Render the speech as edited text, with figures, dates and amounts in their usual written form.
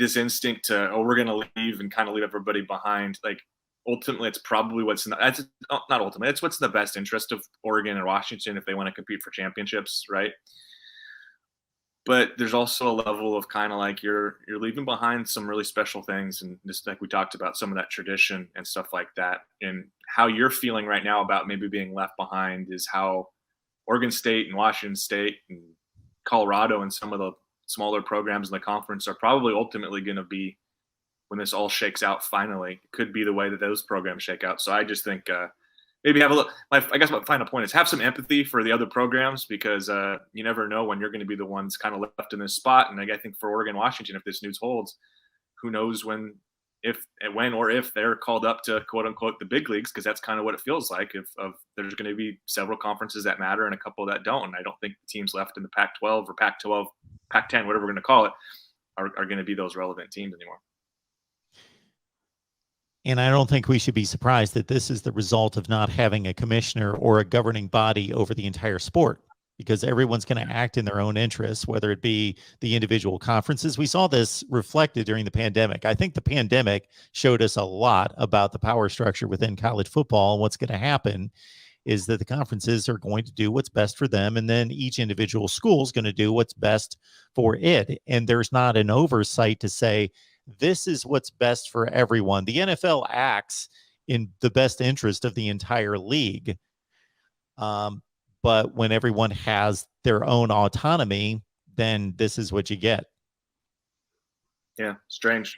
this instinct to, oh, we're going to leave and kind of leave everybody behind. Like ultimately, it's probably that's not ultimately. It's what's in the best interest of Oregon and Washington if they want to compete for championships, right? But there's also a level of kind of like you're leaving behind some really special things, and just like we talked about, some of that tradition and stuff like that. And how you're feeling right now about maybe being left behind is how Oregon State and Washington State and Colorado and some of the smaller programs in the conference are probably ultimately going to be when this all shakes out. Finally, it could be the way that those programs shake out. So I just think maybe have a look. I guess my final point is have some empathy for the other programs, because you never know when you're going to be the ones kind of left in this spot. And I think for Oregon, Washington, if this news holds, who knows when or if they're called up to quote unquote the big leagues, because that's kind of what it feels like. If there's going to be several conferences that matter and a couple that don't, and I don't think the teams left in the Pac-12 or Pac-12, Pac-10, whatever we're going to call it, are going to be those relevant teams anymore. And I don't think we should be surprised that this is the result of not having a commissioner or a governing body over the entire sport, because everyone's going to act in their own interests, whether it be the individual conferences. We saw this reflected during the pandemic. I think the pandemic showed us a lot about the power structure within college football. And what's going to happen is that the conferences are going to do what's best for them, and then each individual school is going to do what's best for it. And there's not an oversight to say, this is what's best for everyone. The NFL acts in the best interest of the entire league. But when everyone has their own autonomy, then this is what you get. Yeah, strange.